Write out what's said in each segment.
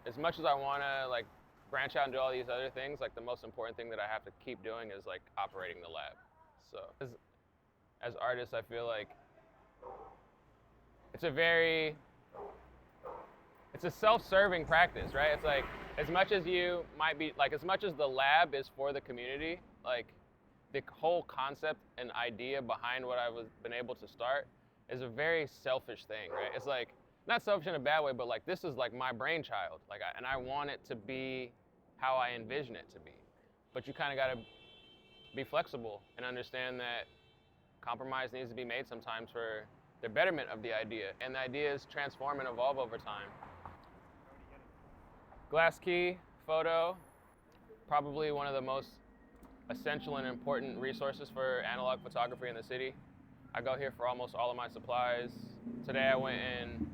as much as I want to like branch out and do all these other things, like the most important thing that I have to keep doing is like operating the lab. So as artists, I feel like it's a very it's a self-serving practice, right? It's like as much as you might be like as much as the lab is for the community, like the whole concept and idea behind what I was been able to start is a very selfish thing, right? It's like not selfish in a bad way, but like this is like my brainchild, like and I want it to be how I envision it to be. But you kind of got to be flexible and understand that compromise needs to be made sometimes for the betterment of the idea, and the ideas transform and evolve over time. Glass key, photo, probably one of the most essential and important resources for analog photography in the city. I go here for almost all of my supplies. Today I went and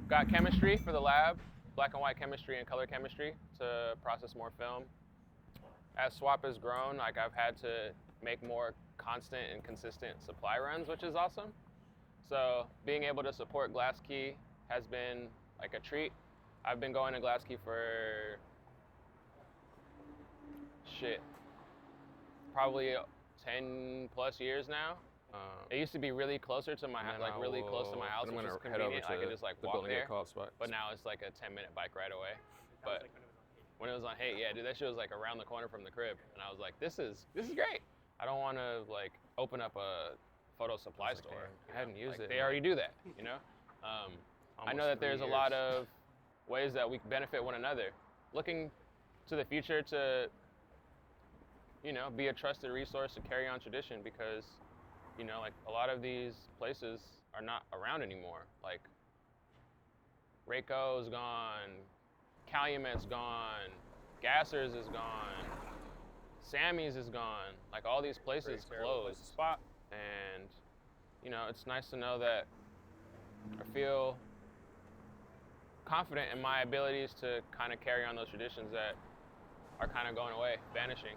got chemistry for the lab, black and white chemistry and color chemistry to process more film. As SWAP has grown, like I've had to make more constant and consistent supply runs, which is awesome. So being able to support Glass Key has been like a treat. I've been going to Glass Key for probably 10 plus years now. It used to be really closer to my like really close to my house, which is convenient. I could just like walk there. But now it's like a 10-minute bike ride away. But when it was on Hate, yeah, dude, that shit was like around the corner from the crib, and I was like, this is great. I don't want to like open up a photo supply store. I hadn't used it. They already do that, you know. I know that there's a lot of ways that we benefit one another. Looking to the future to, you know, be a trusted resource to carry on tradition, because, you know, like a lot of these places are not around anymore. Like Rayco's gone, Calumet's gone, Gasser's is gone, Sammy's is gone. Like all these places closed. Spot. And, you know, it's nice to know that I feel confident in my abilities to kind of carry on those traditions that are kind of going away, vanishing.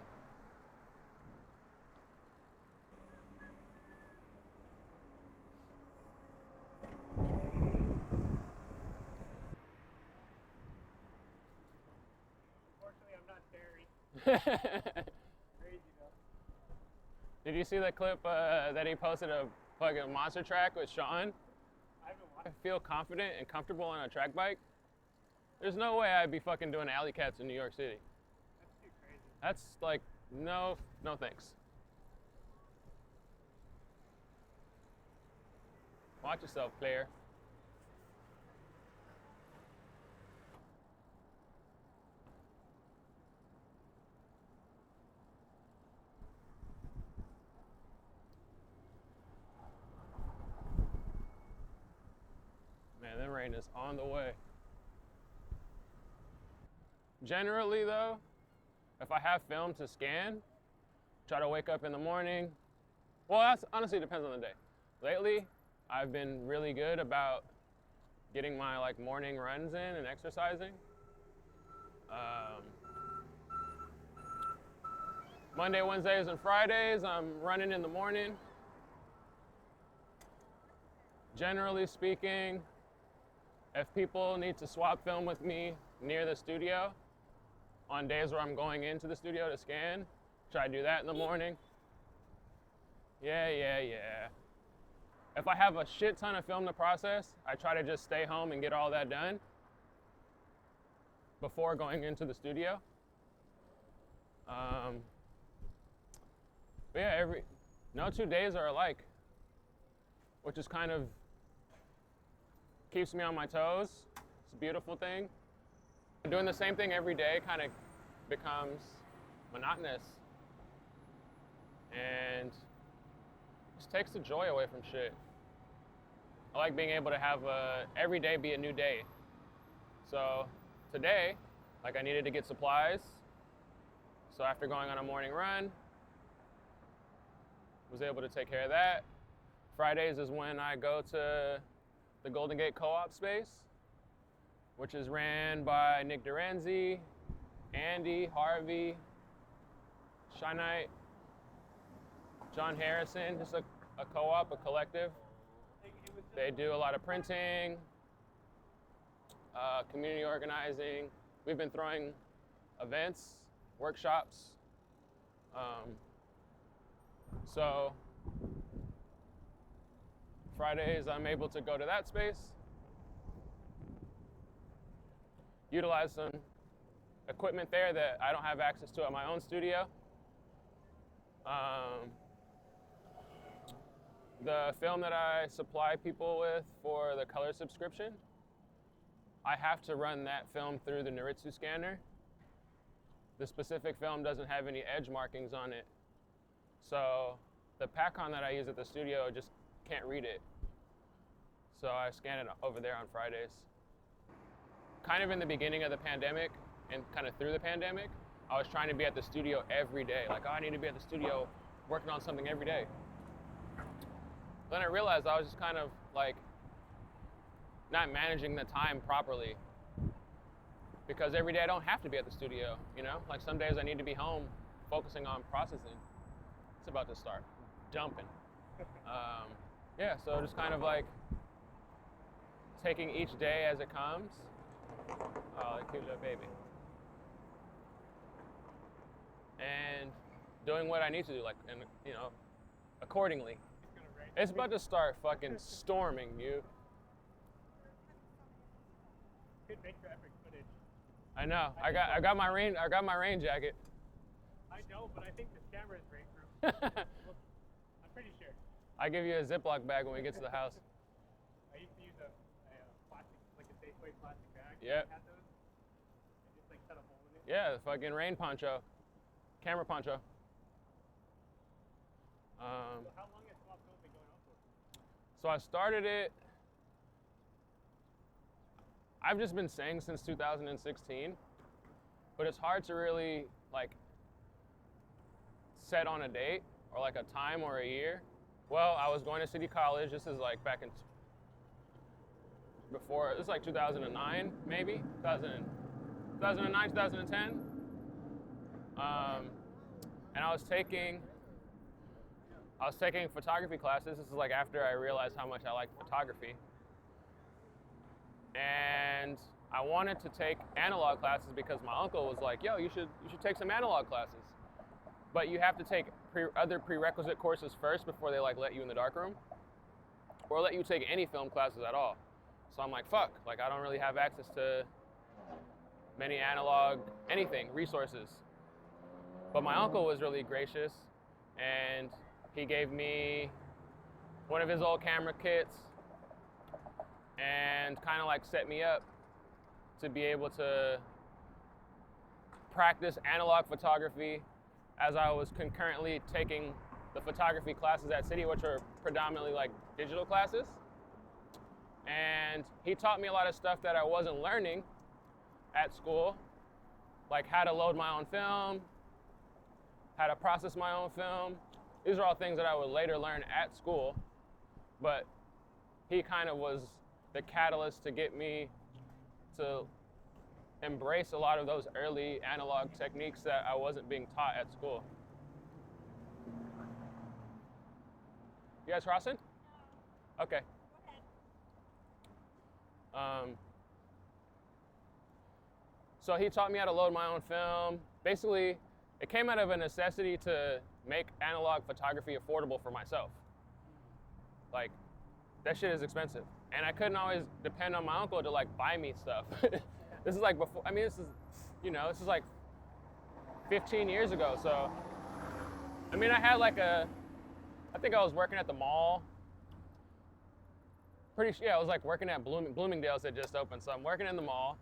Unfortunately, I'm not buried. Crazy though. Did you see the clip that he posted of fucking monster track with Sean? I haven't watched. I feel confident and comfortable on a track bike. There's no way I'd be fucking doing alley cats in New York City. That's too crazy. That's like, no thanks. Watch yourself, player. Man, that rain is on the way. Generally though, if I have film to scan, try to wake up in the morning. Well, that's honestly depends on the day. Lately, I've been really good about getting my like morning runs in and exercising. Monday, Wednesdays, and Fridays, I'm running in the morning. Generally speaking, if people need to swap film with me near the studio, on days where I'm going into the studio to scan, try to do that in the morning. Yeah. If I have a shit ton of film to process, I try to just stay home and get all that done before going into the studio. But yeah, no 2 days are alike, which is kind of keeps me on my toes. It's a beautiful thing. Doing the same thing every day kind of becomes monotonous and just takes the joy away from shit. I like being able to have every day be a new day. So today, like I needed to get supplies. So after going on a morning run, was able to take care of that. Fridays is when I go to the Golden Gate Co-op space, which is ran by Nick Duranzi, Andy, Harvey, Shynite, John Harrison, just a co-op, a collective. They do a lot of printing, community organizing, we've been throwing events, workshops. So Fridays I'm able to go to that space, utilize some equipment there that I don't have access to at my own studio. The film that I supply people with for the color subscription, I have to run that film through the Noritsu scanner. The specific film doesn't have any edge markings on it. So the Pacon that I use at the studio just can't read it. So I scan it over there on Fridays. Kind of in the beginning of the pandemic and kind of through the pandemic, I was trying to be at the studio every day. Like, oh, I need to be at the studio working on something every day. Then I realized I was just kind of like not managing the time properly, because every day I don't have to be at the studio, you know? Like some days I need to be home focusing on processing. It's about to start dumping. Yeah, so just kind of like taking each day as it comes. Oh, that cute little baby. And doing what I need to do, like, and you know, accordingly. It's about to start fucking storming, you. Could make for epic footage. I know. I got my rain jacket. I don't, but I think this camera is rainproof. I'm pretty sure. I give you a Ziploc bag when we get to the house. I used to use a plastic, like a Safeway plastic bag. Yep. I had those. I just like cut a hole in it. Yeah, the fucking rain poncho, camera poncho. So how long has Swap Film been going on for? So I started it, I've just been saying since 2016, but it's hard to really like set on a date or like a time or a year. Well, I was going to City College. This is like back in before, this is like 2009 maybe, 2009, 2010. And I was taking photography classes. This is like after I realized how much I liked photography. And I wanted to take analog classes because my uncle was like, yo, you should take some analog classes. But you have to take other prerequisite courses first before they like let you in the darkroom or let you take any film classes at all. So I'm like, fuck, like I don't really have access to many analog, anything, resources. But my uncle was really gracious and he gave me one of his old camera kits and kind of like set me up to be able to practice analog photography as I was concurrently taking the photography classes at City, which are predominantly like digital classes. And he taught me a lot of stuff that I wasn't learning at school, like how to load my own film, how to process my own film. These are all things that I would later learn at school, but he kind of was the catalyst to get me to embrace a lot of those early analog techniques that I wasn't being taught at school. You guys crossing? Okay. So he taught me how to load my own film. Basically, it came out of a necessity to make analog photography affordable for myself. Like, that shit is expensive. And I couldn't always depend on my uncle to like buy me stuff. This is like before, I mean, this is like 15 years ago. So, I mean, I had like I think I was working at the mall. I was like working at Bloomingdale's had just opened. So I'm working in the mall,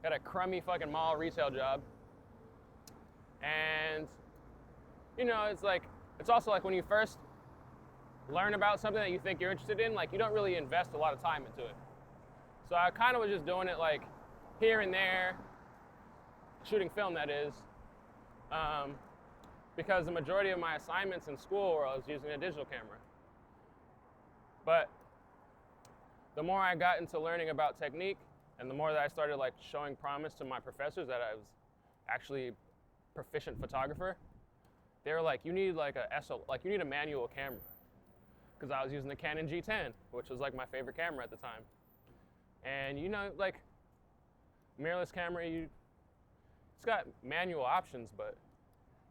got a crummy fucking mall retail job. And, you know, it's also like when you first learn about something that you think you're interested in, like you don't really invest a lot of time into it. So I kind of was just doing it like here and there, shooting film that is, because the majority of my assignments in school were I was using a digital camera. But the more I got into learning about technique and the more that I started like showing promise to my professors that I was actually proficient photographer, they were like, you need like you need a manual camera. Because I was using the Canon G10, which was like my favorite camera at the time. And you know, like mirrorless camera, it's got manual options, but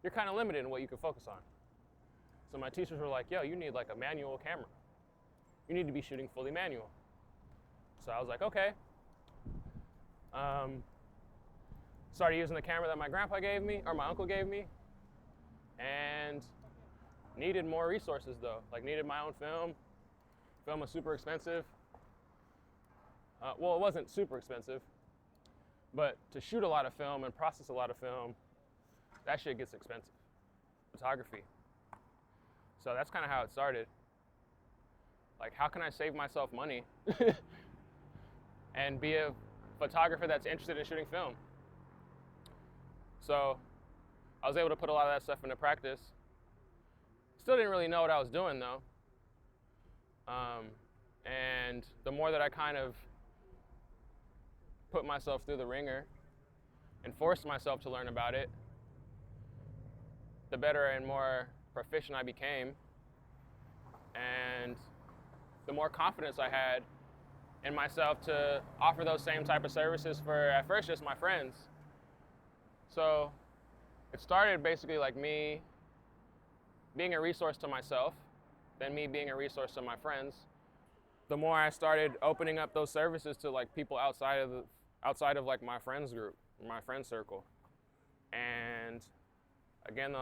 you're kind of limited in what you can focus on. So my teachers were like, yo, you need like a manual camera. You need to be shooting fully manual. So I was like, okay. Started using the camera that my grandpa gave me, or my uncle gave me, and needed more resources though. Like needed my own film. Film was super expensive. Well, it wasn't super expensive, but to shoot a lot of film and process a lot of film, that shit gets expensive. Photography. So that's kind of how it started. Like, how can I save myself money and be a photographer that's interested in shooting film? So I was able to put a lot of that stuff into practice. Still didn't really know what I was doing though. And the more that I kind of put myself through the ringer and forced myself to learn about it, the better and more proficient I became. And the more confidence I had in myself to offer those same type of services for, at first, just my friends. So it started basically like me being a resource to myself, then me being a resource to my friends. The more I started opening up those services to like people outside of like my friends group, my friend circle. And again,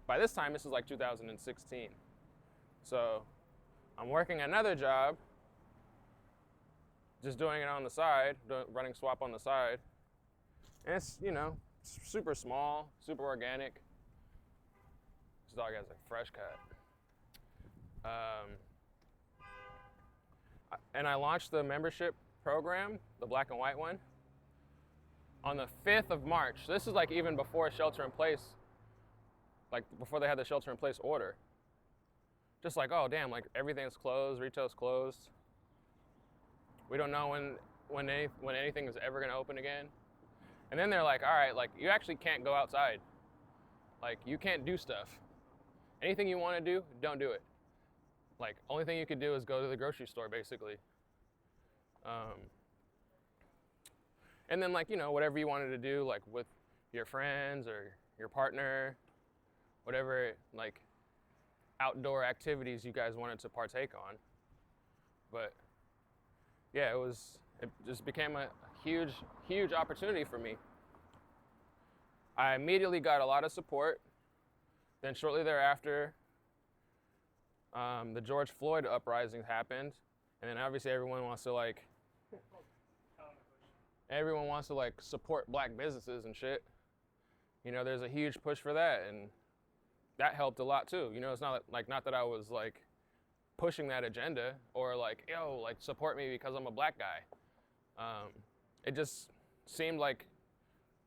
by this time, this is like 2016. So I'm working another job, just doing it on the side, running swap on the side. And it's, you know, super small, super organic. This dog has a fresh cut. And I launched the membership program, the black and white one, on the 5th of March. So this is like even before shelter in place, like before they had the shelter in place order. Just like, oh damn, like everything's closed, retail's closed. We don't know when anything is ever gonna open again. And then they're like, all right, like you actually can't go outside. Like you can't do stuff. Anything you wanna do, don't do it. Like only thing you could do is go to the grocery store basically. And then like, you know, whatever you wanted to do, like with your friends or your partner, whatever like outdoor activities you guys wanted to partake on. But yeah, it just became a huge opportunity for me. I immediately got a lot of support. Then shortly thereafter, the George Floyd uprising happened. And then obviously everyone wants to support black businesses and shit. You know, there's a huge push for that, and that helped a lot too. You know, it's not that I was like pushing that agenda or like, yo, like support me because I'm a black guy. It just seemed like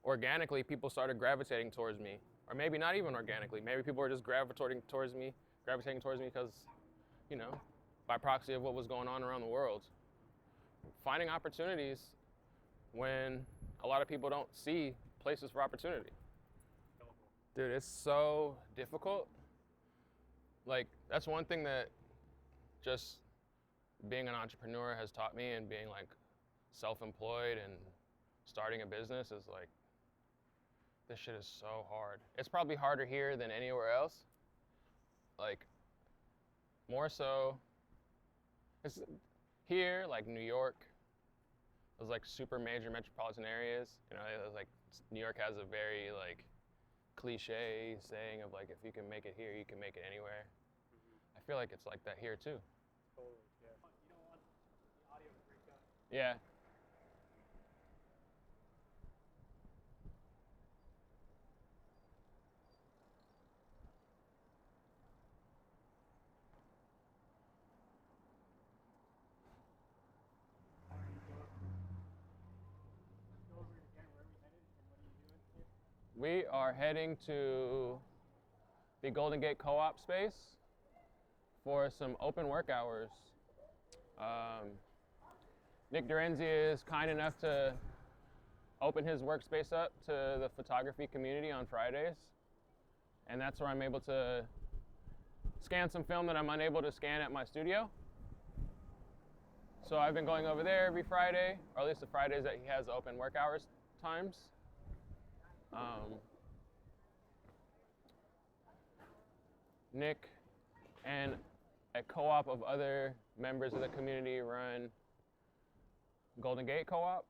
organically people started gravitating towards me, or maybe not even organically. Maybe people were just gravitating towards me because, you know, by proxy of what was going on around the world. Finding opportunities when a lot of people don't see places for opportunity. Dude, it's so difficult. Like, that's one thing that just being an entrepreneur has taught me, and being like self-employed and starting a business is like, this shit is so hard. It's probably harder here than anywhere else. Like, more so, it's here, like New York, those like super major metropolitan areas, you know, like New York has a very like cliche saying of like, if you can make it here, you can make it anywhere. I feel like it's like that here too. Totally, yeah. You don't want the audio to break up. Yeah. Go over it again. Where are we headed and what are you doing here? We are heading to the Golden Gate Co-op space for some open work hours. Nick Durenzi is kind enough to open his workspace up to the photography community on Fridays. And that's where I'm able to scan some film that I'm unable to scan at my studio. So I've been going over there every Friday, or at least the Fridays that he has open work hours times. Nick and a co-op of other members of the community run Golden Gate Co-op.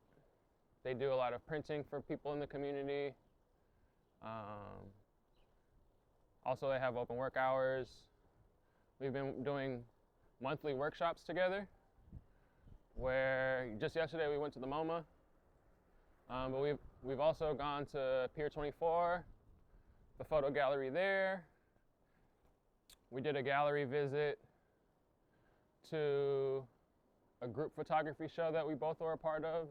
They do a lot of printing for people in the community. Also, they have open work hours. We've been doing monthly workshops together, where just yesterday we went to the MoMA, but we've also gone to Pier 24, the photo gallery there. We did a gallery visit to a group photography show that we both were a part of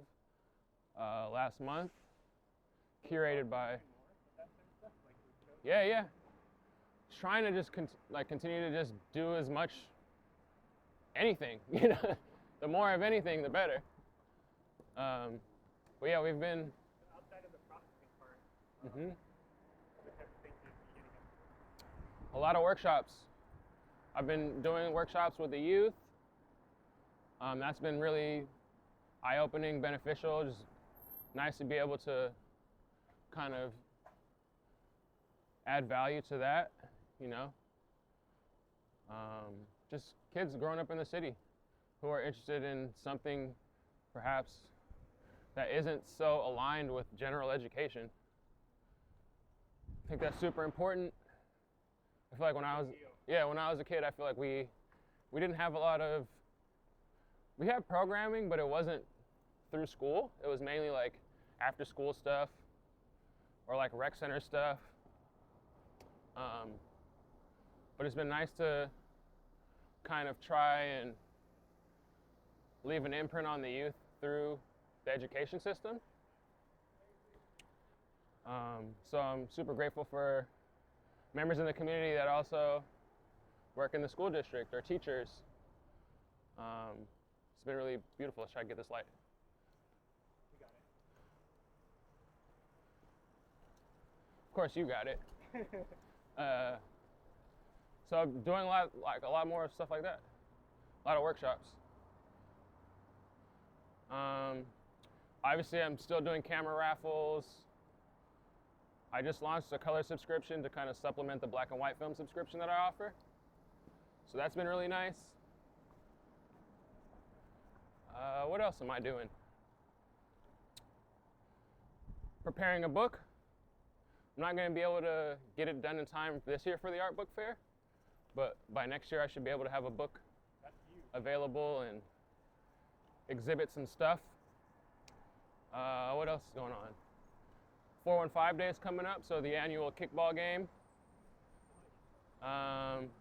last month, curated by. Yeah. Trying to just continue to just do as much anything, you know. The more of anything, the better. But yeah, we've been Outside of the processing part, what type of things are you getting up to? a lot of workshops. I've been doing workshops with the youth. That's been really eye-opening, beneficial. Just nice to be able to kind of add value to that, you know. Just kids growing up in the city who are interested in something perhaps that isn't so aligned with general education. I think that's super important. I feel like when I was a kid, I feel like we didn't have a lot of, we had programming, but it wasn't through school. It was mainly like after school stuff or like rec center stuff. But it's been nice to kind of try and leave an imprint on the youth through the education system. So I'm super grateful for members in the community that also work in the school district or teachers. It's been really beautiful. Let's try to get this light. You got it. Of course, you got it. So I'm doing a lot more stuff like that. A lot of workshops. Obviously, I'm still doing camera raffles. I just launched a color subscription to kind of supplement the black and white film subscription that I offer. So that's been really nice. What else am I doing? Preparing a book. I'm not going to be able to get it done in time this year for the art book fair, but by next year I should be able to have a book available and exhibits and stuff. What else is going on? 415 Day is coming up, so the annual kickball game.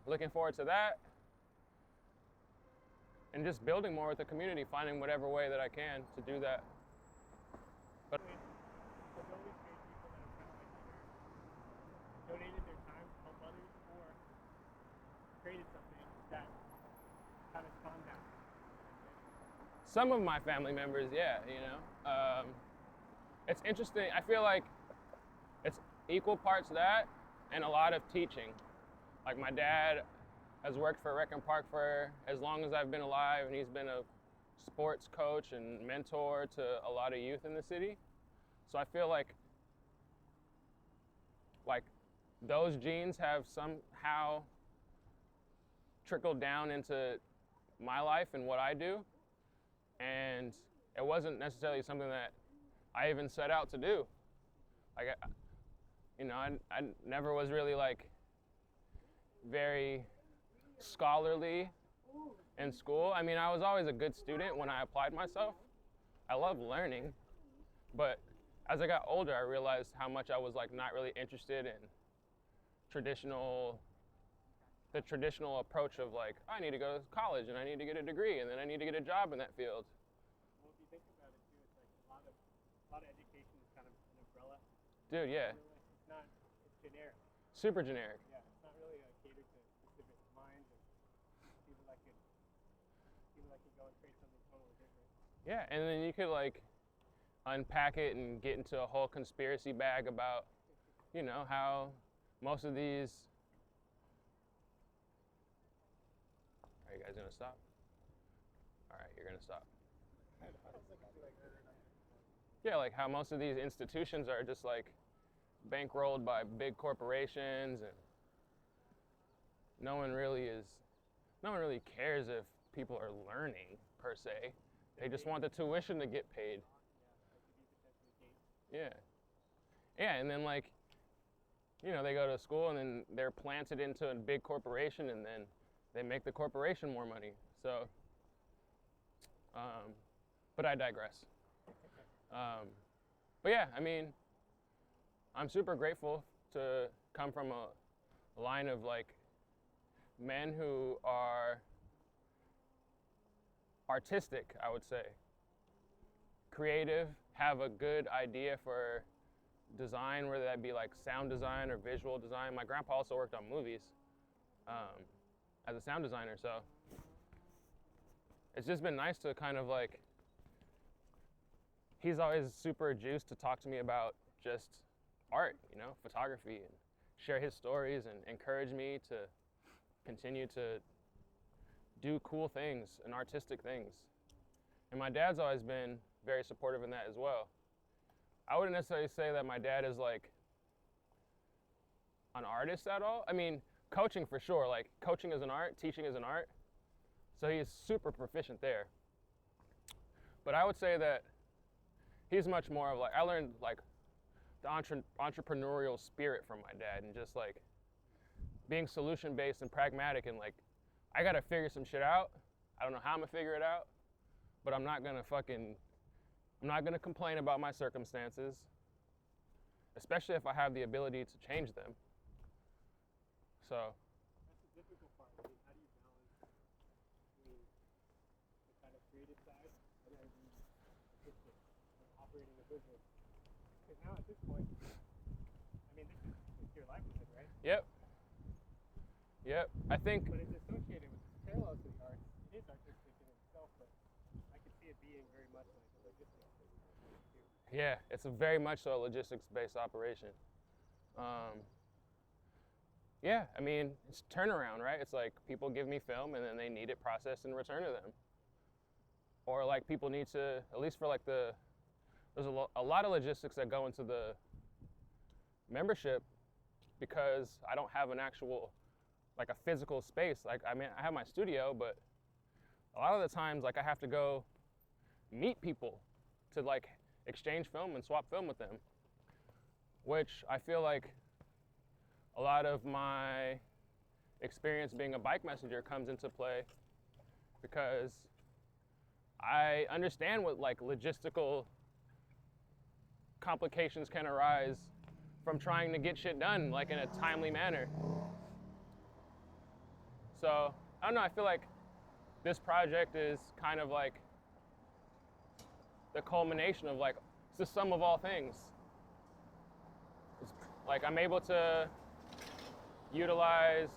Looking forward to that. And just building more with the community, finding whatever way that I can to do that. But There's always great people that have kind of like either donated their time to help others or created something that kind of spawned out. some of my family members, yeah, you know. It's interesting. I feel like it's equal parts that and a lot of teaching. Like my dad has worked for Rec and Park for as long as I've been alive, and he's been a sports coach and mentor to a lot of youth in the city. So I feel like those genes have somehow trickled down into my life and what I do. And it wasn't necessarily something that I even set out to do. Like, I never was really very scholarly in school. I mean, I was always a good student when I applied myself. I love learning, but as I got older, I realized how much I was not really interested in the traditional approach of I need to go to college and I need to get a degree and then I need to get a job in that field. Well, if you think about it too, it's a lot of education is kind of an umbrella. Dude, yeah. It's generic. Super generic. Yeah, it's not really catered to specific minds and people that could go and create something totally different. Yeah, and then you could unpack it and get into a whole conspiracy bag about, how most of these. Are you guys gonna stop? All right, you're gonna stop. Yeah, how most of these institutions are just bankrolled by big corporations, and no one really cares if people are learning per se. They just want the tuition to get paid. Yeah. Yeah, and then like, you know, they go to school and then they're planted into a big corporation and then they make the corporation more money. So, but I digress. But yeah, I mean, I'm super grateful to come from a line of like men who are artistic, I would say. Creative, have a good idea for design, whether that be like sound design or visual design. My grandpa also worked on movies as a sound designer, so it's just been nice to kind of like, he's always super juiced to talk to me about just art, you know, photography, and share his stories and encourage me to continue to do cool things and artistic things. And my dad's always been very supportive in that as well. I wouldn't necessarily say that my dad is like an artist at all. I mean, coaching for sure, like coaching is an art, teaching is an art. So he's super proficient there. But I would say that he's much more of like, I learned like the entrepreneurial spirit from my dad, and just like being solution-based and pragmatic, and like, I gotta figure some shit out. I don't know how I'm gonna figure it out, but I'm not gonna complain about my circumstances, especially if I have the ability to change them. So. That's the difficult part. I mean, how do you balance between the kind of creative side and then the artistic, like operating a business? Because now at this point, I mean, this is your livelihood, right? Yep. I think. But it's associated with parallel to the arts. It is artistic in itself, but I could see it being very much like a logistics business. Yeah, it's a very much so a logistics-based operation. Yeah, I mean, it's turnaround, right? It's like people give me film and then they need it processed and returned to them. Or like people need to, at least for like there's a lot of logistics that go into the membership, because I don't have an actual, like a physical space. Like, I mean, I have my studio, but a lot of the times, like, I have to go meet people to like exchange film and swap film with them, which I feel like a lot of my experience being a bike messenger comes into play, because I understand what like logistical complications can arise from trying to get shit done like in a timely manner. So I don't know, I feel like this project is kind of like the culmination of like, it's the sum of all things. It's like I'm able to utilize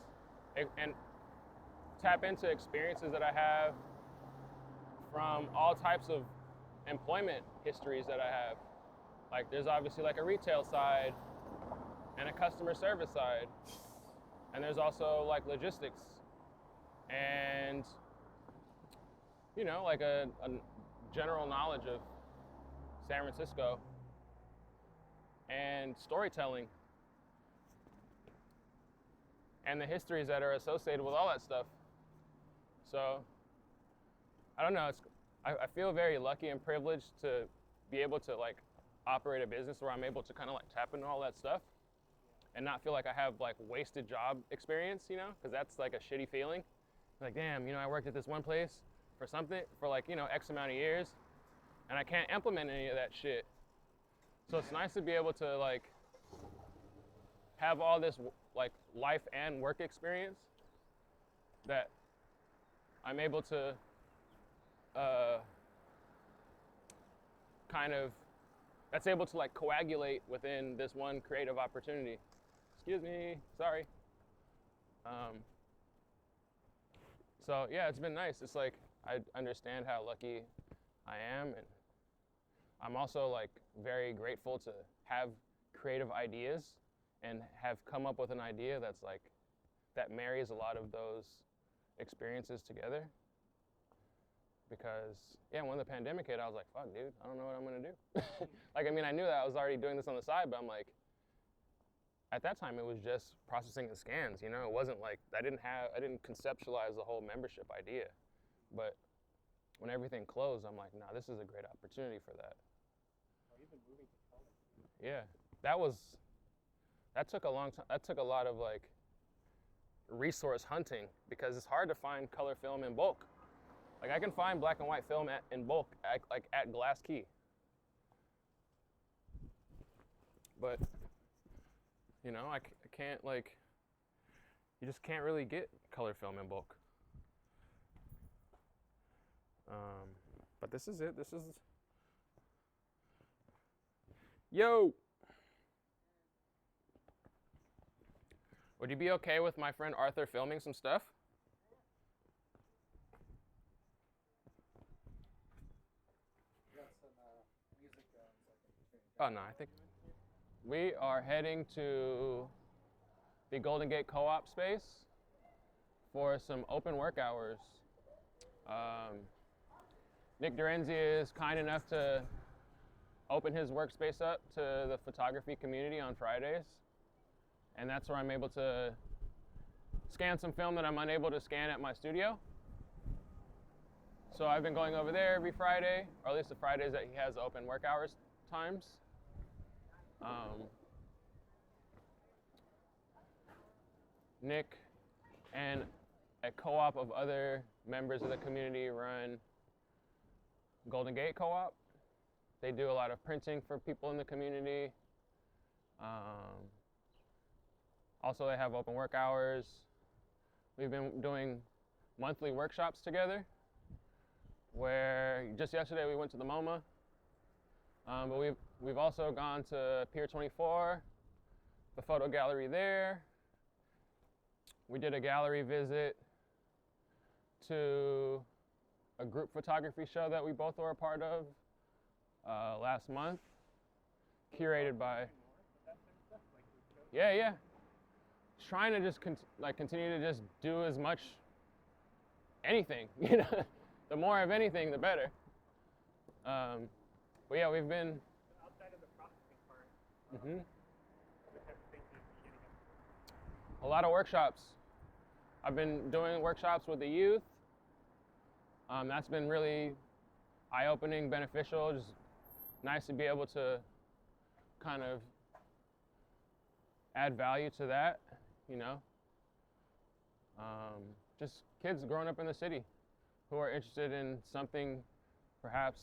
and tap into experiences that I have from all types of employment histories that I have. Like there's obviously like a retail side and a customer service side, and there's also like logistics and, you know, like a general knowledge of San Francisco and storytelling and the histories that are associated with all that stuff. So I don't know, I feel very lucky and privileged to be able to like operate a business where I'm able to kind of like tap into all that stuff and not feel like I have like wasted job experience, you know, because that's like a shitty feeling. Like, damn, you know, I worked at this one place for something for like, you know, X amount of years, and I can't implement any of that shit. So it's nice to be able to like have all this like life and work experience that I'm able to kind of, that's able to like coagulate within this one creative opportunity. Excuse me, sorry. So yeah, it's been nice. It's like, I understand how lucky I am, and I'm also like very grateful to have creative ideas and have come up with an idea that's like, that marries a lot of those experiences together. Because yeah, when the pandemic hit, I was like, fuck dude, I don't know what I'm gonna do. Like, I mean, I knew that I was already doing this on the side, but I'm like, at that time it was just processing the scans. It wasn't like I didn't conceptualize the whole membership idea. But when everything closed, I'm like, nah, this is a great opportunity for that. Or even moving to color. Yeah, that took a long time. That took a lot of like resource hunting because it's hard to find color film in bulk. Like I can find black and white film in bulk at Glass Key. But I can't like, you just can't really get color film in bulk. But this is it. This is, yo. Would you be okay with my friend Arthur filming some stuff? Oh no, I think we are heading to the Golden Gate Co-op space for some open work hours. Nick Dorenzi is kind enough to open his workspace up to the photography community on Fridays. And that's where I'm able to scan some film that I'm unable to scan at my studio. So I've been going over there every Friday, or at least the Fridays that he has open work hours times. Nick and a co-op of other members of the community run Golden Gate Co-op. They do a lot of printing for people in the community. Also, they have open work hours. We've been doing monthly workshops together, where just yesterday we went to the MoMA, but we've also gone to Pier 24, the photo gallery there. We did a gallery visit to a group photography show that we both were a part of last month, curated by. Yeah. Trying to just continue to just do as much anything, The more of anything, the better. But yeah, we've been outside of the processing part. Mm-hmm. What type of things are you getting up to? A lot of workshops. I've been doing workshops with the youth. That's been really eye-opening, beneficial. Just nice to be able to kind of add value to that, just kids growing up in the city who are interested in something perhaps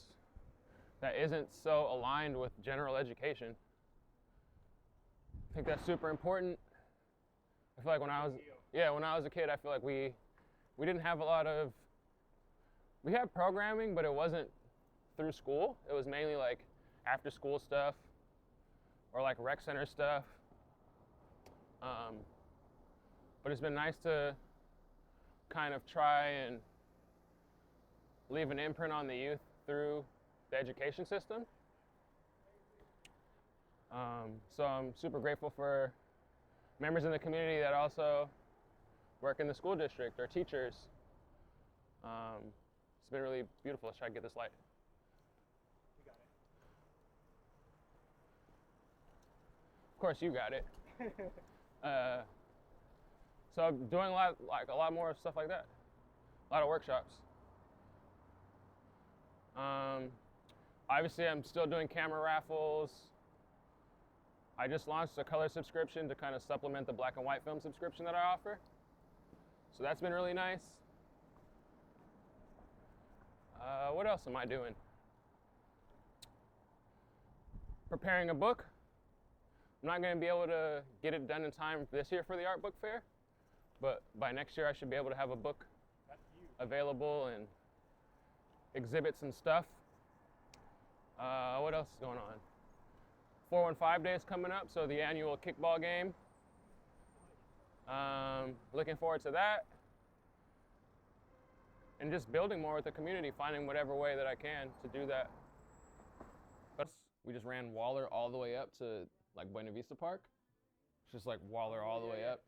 that isn't so aligned with general education. I think that's super important. I feel like when I was a kid, I feel like we didn't have a lot of, we had programming, but it wasn't through school. It was mainly like after school stuff or like rec center stuff. But it's been nice to kind of try and leave an imprint on the youth through the education system. So I'm super grateful for members in the community that also work in the school district or teachers. It's been really beautiful. Let's try to get this light. You got it. Of course, you got it. So I'm doing a lot more stuff like that. A lot of workshops. Obviously, I'm still doing camera raffles. I just launched a color subscription to kind of supplement the black and white film subscription that I offer. So that's been really nice. What else am I doing? Preparing a book. I'm not going to be able to get it done in time this year for the art book fair, but by next year I should be able to have a book available and exhibits and stuff. What else is going on? 415 Day is coming up, so the annual kickball game. Looking forward to that. And just building more with the community, finding whatever way that I can to do that. But we just ran Waller all the way up to like Buena Vista Park. It's just like Waller all the way up.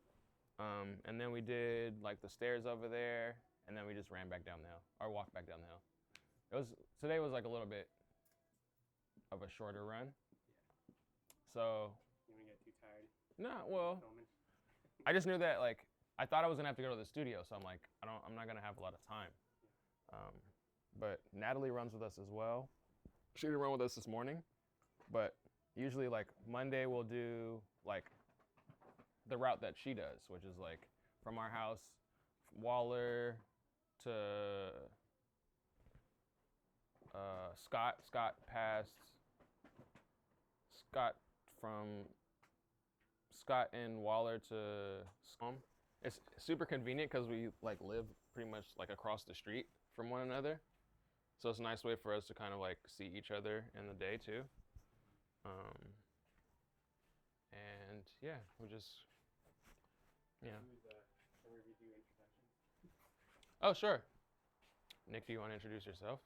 And then we did like the stairs over there, and then we just ran back down the hill, or walked back down the hill. Today was like a little bit of a shorter run. Yeah. So. You wouldn't get too tired. No, well, filming? I just knew that like I thought I was gonna have to go to the studio, so I'm like, I'm not gonna have a lot of time. Um, but Natalie runs with us as well. She didn't run with us this morning, but usually like Monday we'll do like the route that she does, which is like from our house, Waller to Scott past Scott from Scott and Waller to Scum. It's super convenient because we like live pretty much like across the street from one another, so it's a nice way for us to kind of like see each other in the day too. Um, and yeah, we just yeah. Can we redo introduction? Oh sure. Nick, do you want to introduce yourself?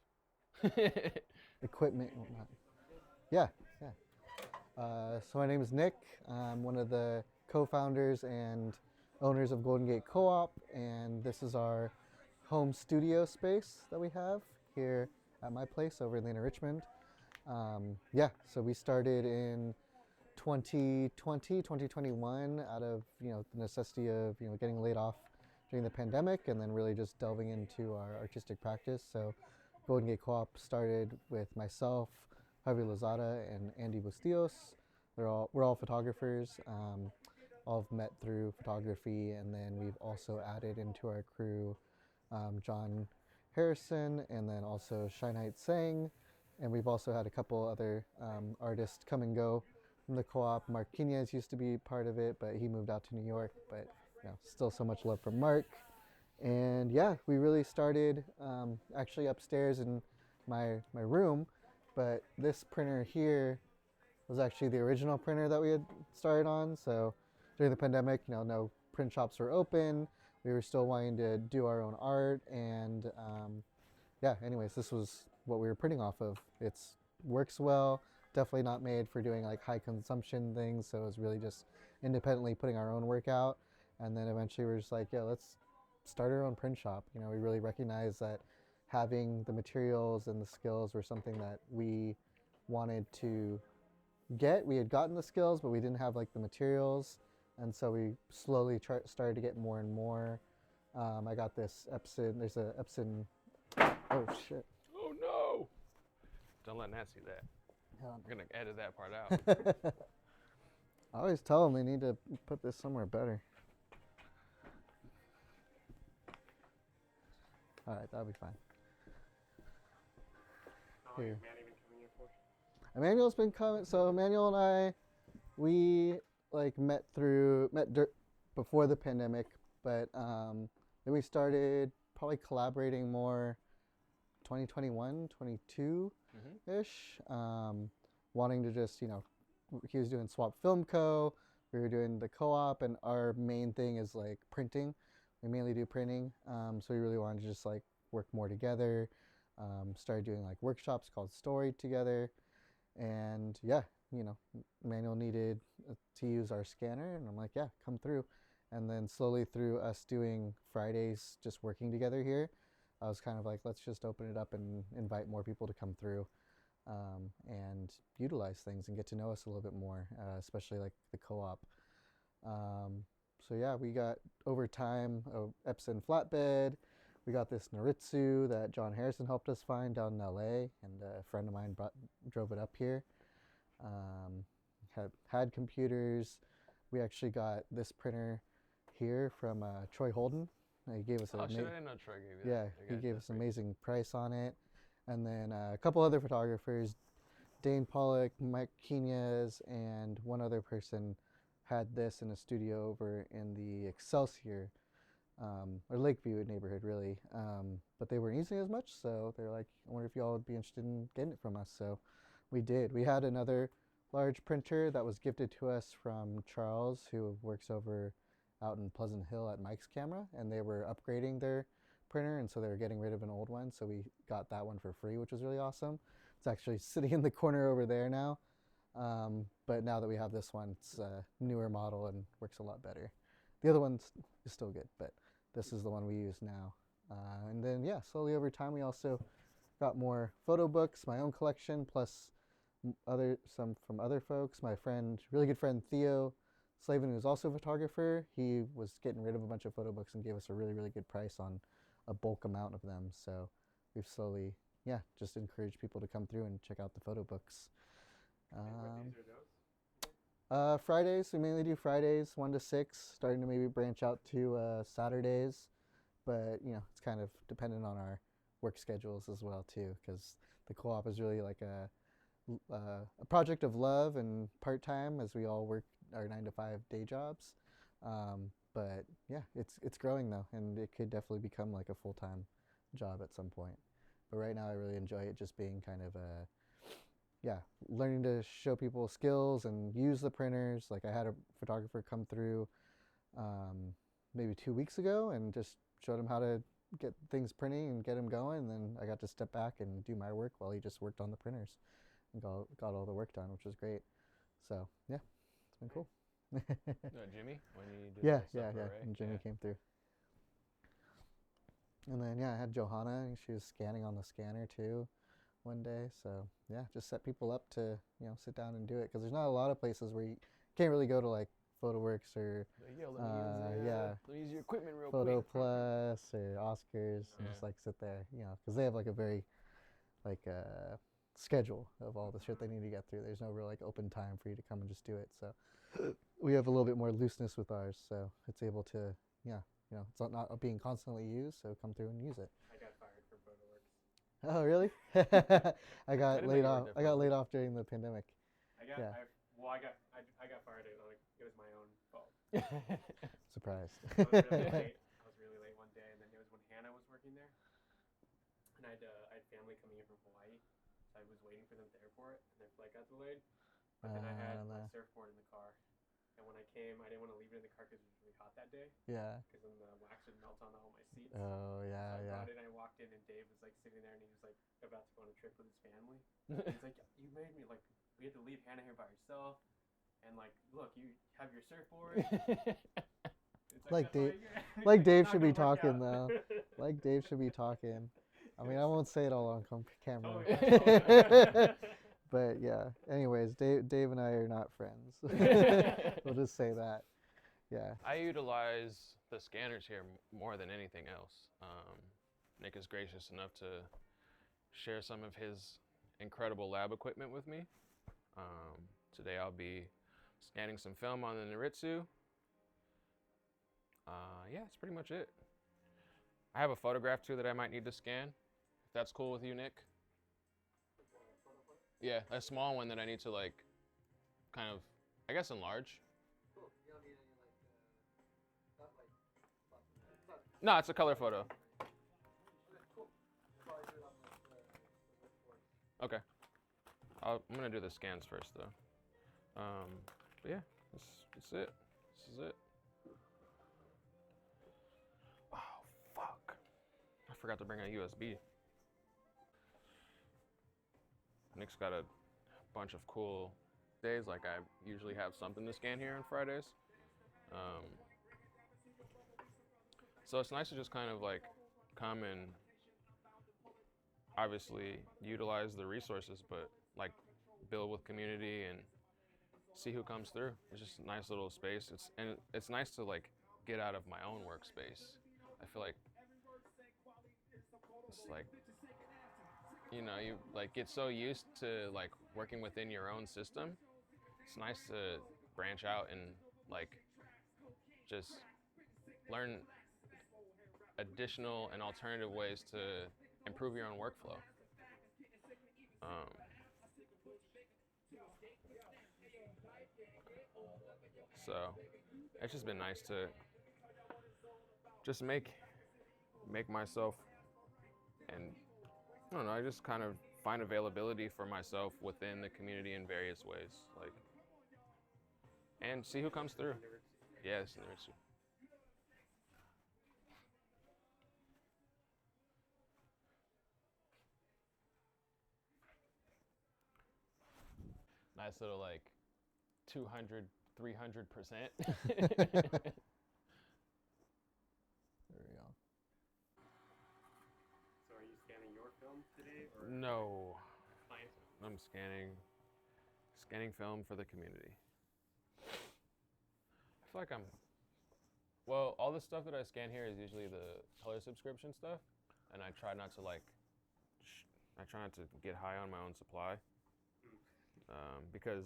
Equipment and whatnot. Yeah, yeah. So my name is Nick. I'm one of the co-founders and owners of Golden Gate Co-op, and this is our home studio space that we have here at my place over in Lena, Richmond. Yeah, so we started in 2020, 2021 out of, the necessity of, getting laid off during the pandemic and then really just delving into our artistic practice. So Golden Gate Co-op started with myself, Javier Lozada, and Andy Bustillos. We're all photographers. All have met through photography, and then we've also added into our crew John Harrison, and then also Shinite Sang, and we've also had a couple other artists come and go from the co-op. Mark Quinez used to be part of it, but he moved out to New York. But still so much love from Mark. And yeah, we really started actually upstairs in my room, but this printer here was actually the original printer that we had started on. So during the pandemic, no print shops were open. We were still wanting to do our own art, and yeah, anyways, this was what we were printing off of. It's works well, definitely not made for doing like high consumption things, so it was really just independently putting our own work out. And then eventually we're just like, yeah, let's start our own print shop. We really recognize that having the materials and the skills were something that we wanted to get. We had gotten the skills, but we didn't have like the materials, and so we slowly started to get more and more. I got this Epson. There's a Epson. Oh shit! Oh no! Don't let Nat see that. Hell We're gonna edit that part out. I always tell them they need to put this somewhere better. All right, that'll be fine. How long has Manny been coming here for? Emmanuel's been coming. So Emmanuel and I, we like before the pandemic, but then we started probably collaborating more 2021, 22-ish, wanting to just, he was doing Swap Film Co. We were doing the co-op, and our main thing is like printing. We mainly do printing, so we really wanted to just like work more together. Started doing like workshops called Story together, and yeah, Manuel needed to use our scanner, and I'm like, yeah, come through. And then slowly through us doing Fridays, just working together here, I was kind of like, let's just open it up and invite more people to come through and utilize things and get to know us a little bit more, especially like the co-op. So yeah, we got over time a Epson flatbed. We got this Noritsu that John Harrison helped us find down in LA, and a friend of mine drove it up here. Had computers. We actually got this printer here from Troy Holden. He gave us Oh shit! I didn't know Troy gave you that. yeah, he gave us an amazing price on it. And then a couple other photographers, Dane Pollock, Mike Quinez, and one other person had this in a studio over in the Excelsior or Lakeview neighborhood, really. But they weren't using it as much, so they're like, I wonder if y'all would be interested in getting it from us. So we did. We had another large printer that was gifted to us from Charles, who works over out in Pleasant Hill at Mike's Camera, and they were upgrading their printer, and so they were getting rid of an old one, so we got that one for free, which was really awesome. It's actually sitting in the corner over there now, but now that we have this one, it's a newer model and works a lot better. The other one is still good, but this is the one we use now. And then yeah, slowly over time we also got more photo books, my own collection, plus some from other folks. My friend, really good friend Theo Slavin, who's also a photographer, he was getting rid of a bunch of photo books and gave us a really, really good price on a bulk amount of them. So we've slowly, yeah, just encouraged people to come through and check out the photo books. And what days are those? Fridays, we mainly do Fridays, 1 to 6, starting to maybe branch out to Saturdays. But, you know, it's kind of dependent on our work schedules as well, too, because the co-op is really like a project of love and part-time as we all work our 9 to 5 day jobs. But yeah, it's growing though, and it could definitely become like a full-time job at some point. But right now I really enjoy it just being kind of yeah, learning to show people skills and use the printers. Like I had a photographer come through maybe 2 weeks ago and just showed him how to get things printing and get him going. And then I got to step back and do my work while he just worked on the printers and got all the work done, which was great. So yeah, it's been cool. Jimmy, when you did Yeah, the stuff for Ray? and Jimmy came through. And then yeah, I had Johanna, and she was scanning on the scanner too one day. So yeah, just set people up to, you know, sit down and do it, because there's not a lot of places where you can't really go to like PhotoWorks or Let me use your equipment real Photo quick. Plus or Oscars and Yeah. just like sit there, you know, because they have like a very like schedule of all the shit they need to get through. There's no real like open time for you to come and just do it. So we have a little bit more looseness with ours, so it's able to, yeah, you know, it's not being constantly used. So come through and use it. I got fired from PhotoWorks. Oh really? I got didn't know laid you off. worked at I got Photo laid Works. off during the pandemic. I got Yeah. I got fired. It was my own fault. Surprised. I was really late. I was really late one day, and then it was when Hannah was working there, and I had family coming in from Hawaii, so I was waiting for them at the airport, and their flight got delayed. But then I had my surfboard in the car, and when I came, I didn't want to leave it in the car because it was really hot that day, Yeah. because then the wax would melt on all my seats. Oh So yeah, I yeah. brought it, and I walked in, and Dave was like sitting there, and he was like about to go on a trip with his family. He's like, "You made me like we had to leave Hannah here by herself, and like, look, you have your surfboard." It's Like "That's Dave- it's like it's Dave not should be gonna work talking, out." though. Like Dave should be talking. I mean, I won't say it all on camera. Totally. But yeah. Anyways, Dave and I are not friends. We'll just say that. Yeah. I utilize the scanners here more than anything else. Nick is gracious enough to share some of his incredible lab equipment with me. Today I'll be scanning some film on the Noritsu. Yeah, that's pretty much it. I have a photograph too that I might need to scan, if that's cool with you, Nick. Yeah, a small one that I need to like, kind of, I guess enlarge. No, it's a color photo. Okay. I'm gonna do the scans first though. But yeah, that's it. This is it. Oh fuck! I forgot to bring a USB. Nick's got a bunch of cool days. Like I usually have something to scan here on Fridays. So it's nice to just kind of like come and obviously utilize the resources, but like build with community and see who comes through. It's just a nice little space. It's nice to like get out of my own workspace. I feel like it's like, you know, you like get so used to like working within your own system. It's nice to branch out and like just learn additional and alternative ways to improve your own workflow. So it's just been nice to just make myself, and I don't know, I just kind of find availability for myself within the community in various ways, like, and see who comes through. Yeah, it's Noritsu. Nice little like 200, 300%. There we go. So are you scanning your film today, or No, clients? I'm scanning film for the community. feel like well, all the stuff that I scan here is usually the color subscription stuff, and I try not to get high on my own supply, because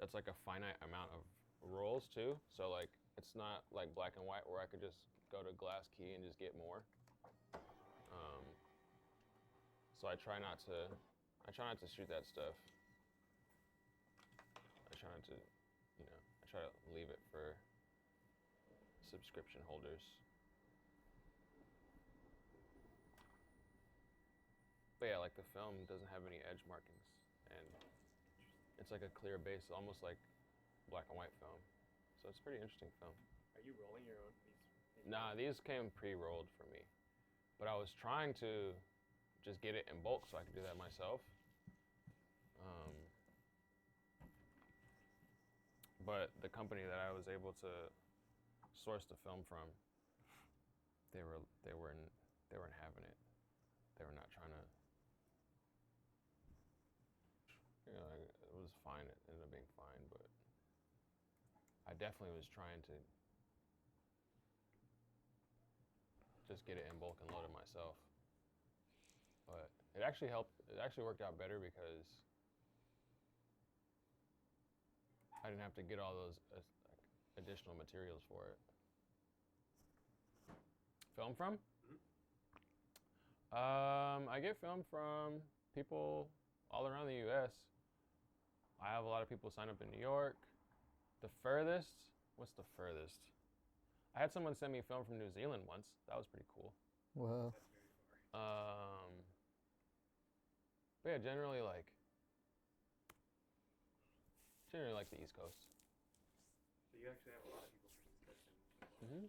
that's like a finite amount of rolls too. So like it's not like black and white where I could just go to glass key and just get more. So I try not to shoot that stuff. I try not to, I try to leave it for subscription holders. But yeah, like the film doesn't have any edge markings, and it's like a clear base, almost like black and white film. So it's a pretty interesting film. Are you rolling your own? Nah, these came pre-rolled for me, but I was trying to just get it in bulk so I could do that myself. But the company that I was able to source the film from, they weren't having it. They were not trying to. It was fine. It ended up being fine, but I definitely was trying to just get it in bulk and load it myself. But it actually helped. It actually worked out better because I didn't have to get all those additional materials for it. Film from? I get film from people all around the U.S. I have a lot of people sign up in New York. The furthest? What's the furthest? I had someone send me film from New Zealand once. That was pretty cool. Wow. But yeah, generally like the East Coast. So you actually have a lot of people from East Coast and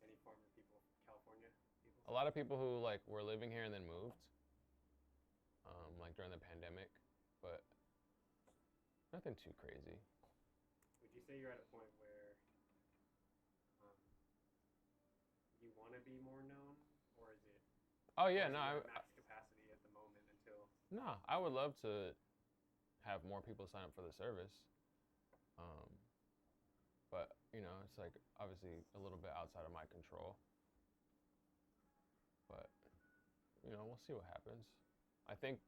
any former people, California people? A lot of people who like were living here and then moved, like during the pandemic, but nothing too crazy. Would you say you're at a point where you want to be more known, or is it? Oh yeah, no. Max capacity at the moment until. No, I would love to have more people sign up for the service, but it's like obviously a little bit outside of my control. But we'll see what happens. I think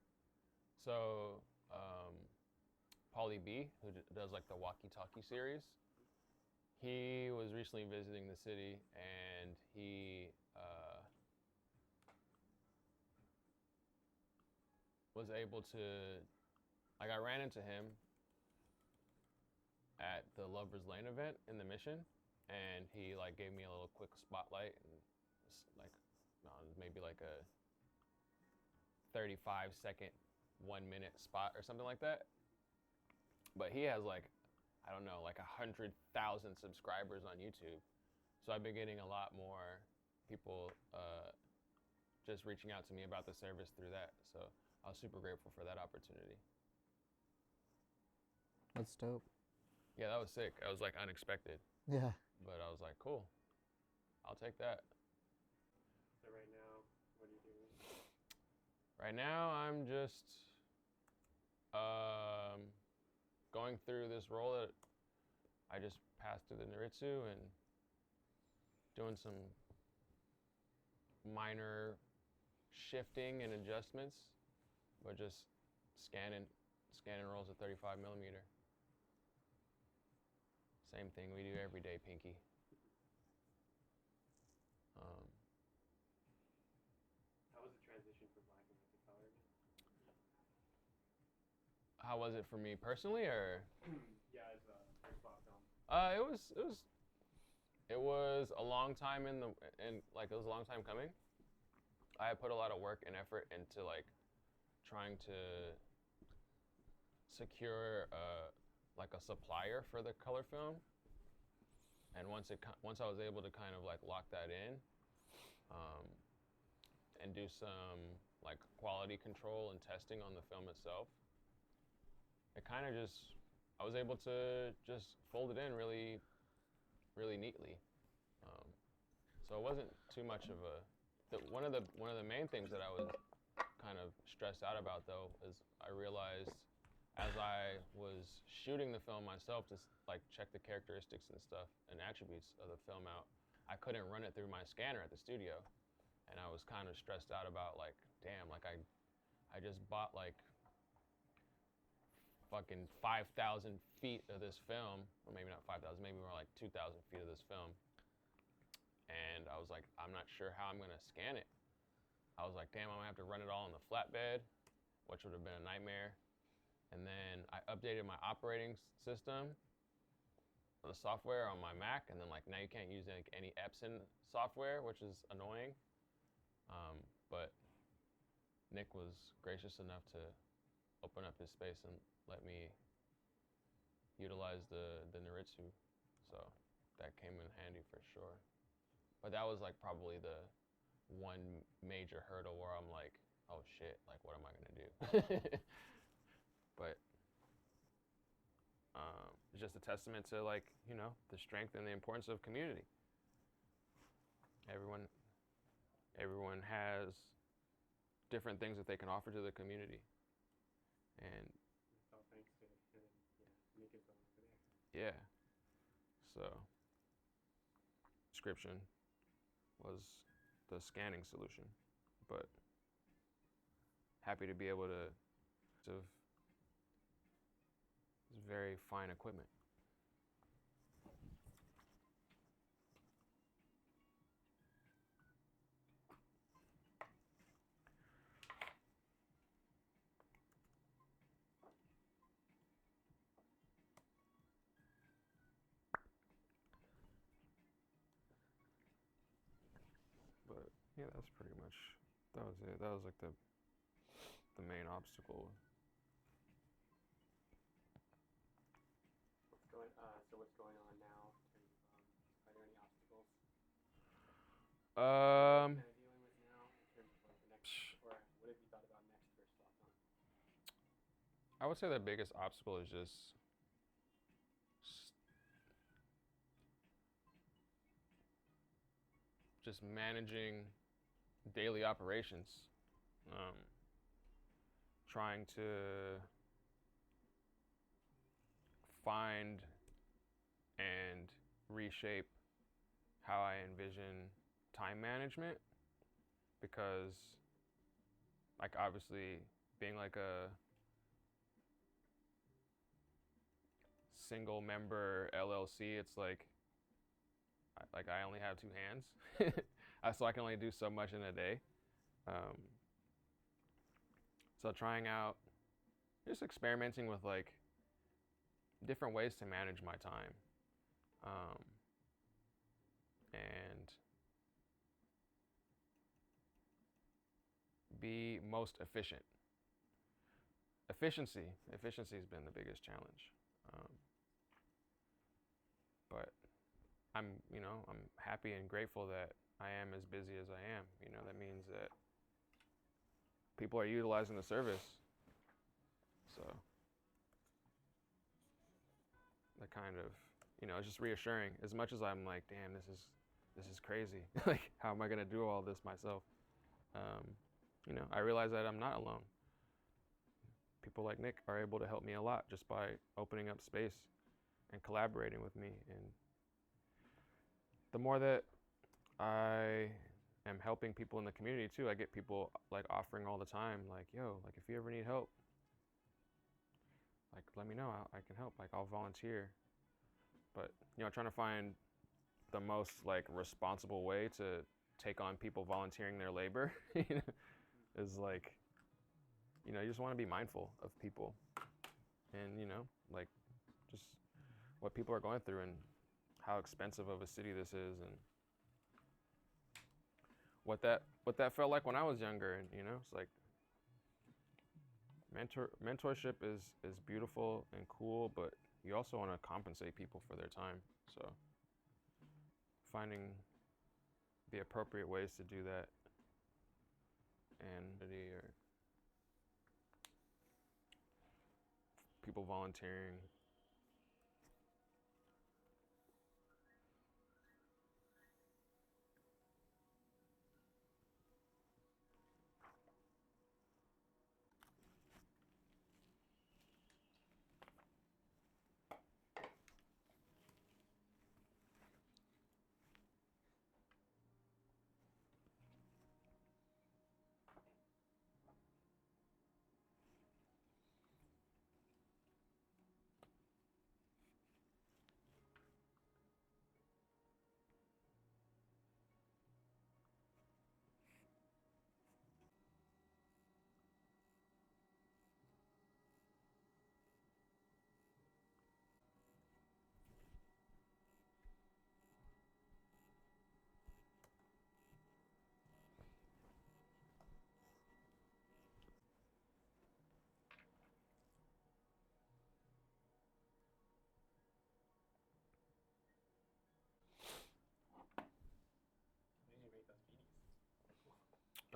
so. Pauly B, who does like the Walkie Talkie series, he was recently visiting the city, and he was able to, like, I ran into him at the Lover's Lane event in the Mission, and he like gave me a little quick spotlight, and like maybe like a 35-second 1 minute spot or something like that. But he has like, I don't know, like 100,000 subscribers on YouTube. So I've been getting a lot more people just reaching out to me about the service through that. So I was super grateful for that opportunity. That's dope. Yeah, that was sick. I was like unexpected. Yeah. But I was like, cool, I'll take that. So right now, what are you doing? Right now, I'm just going through this role that I just passed through the Naritsu and doing some minor shifting and adjustments, but just scanning rolls at 35 millimeter. Same thing we do every day, Pinky. How was the transition from black and white to color again? How was it for me personally, or? Yeah, as a spot film. It was a long time it was a long time coming. I had put a lot of work and effort into like trying to secure like a supplier for the color film, and once I was able to kind of like lock that in, and do some like quality control and testing on the film itself, it kind of just, I was able to just fold it in really, really neatly. So it wasn't too much of one of the main things that I was kind of stressed out about though is I realized as I was shooting the film myself to like check the characteristics and stuff and attributes of the film out, I couldn't run it through my scanner at the studio. And I was kind of stressed out about like, damn, like I just bought like fucking 5,000 feet of this film, or maybe not 5,000, maybe more like 2,000 feet of this film. And I was like, I'm not sure how I'm gonna scan it. I was like, damn, I'm gonna have to run it all on the flatbed, which would have been a nightmare. And then I updated my operating system, the software on my Mac, and then like now you can't use any Epson software, which is annoying. But Nick was gracious enough to open up his space and let me utilize the Naritsu, so that came in handy for sure. But that was like probably the one major hurdle where I'm like, oh shit, like what am I gonna do? But it's just a testament to like, you know, the strength and the importance of community. Everyone has different things that they can offer to the community. And It's all thanks to him and Nick is over there. yeah, so description was the scanning solution, but happy to be able to it's very fine equipment. But yeah, that's pretty much, that was it. That was like the main obstacle. What's going on now? Are there any obstacles Um, kind of dealing with now in terms of like the next, or what have you thought about next for Slotcon? I would say the biggest obstacle is just managing daily operations, trying to find and reshape how I envision time management, because like obviously being like a single member LLC, it's like I only have two hands, so I can only do so much in a day. So trying out, just experimenting with like different ways to manage my time, and be most efficient. Efficiency has been the biggest challenge, but I'm happy and grateful that I am as busy as I am. You know, that means that people are utilizing the service. So that kind of, it's just reassuring. As much as I'm like, damn, this is crazy. Like, how am I gonna do all this myself? I realize that I'm not alone. People like Nick are able to help me a lot just by opening up space and collaborating with me. And the more that I am helping people in the community too, I get people like offering all the time, like, yo, like if you ever need help, like let me know, I can help, like I'll volunteer. But trying to find the most like responsible way to take on people volunteering their labor is like, you just want to be mindful of people and like just what people are going through and how expensive of a city this is, and what that felt like when I was younger. And it's like mentorship is beautiful and cool, but you also want to compensate people for their time. So finding the appropriate ways to do that, and or people volunteering.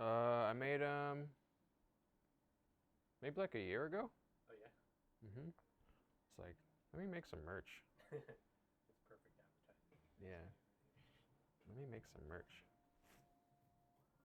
I made them maybe like a year ago. Oh yeah. Mm-hmm. It's like, let me make some merch. It's perfect advertising. Yeah. Let me make some merch.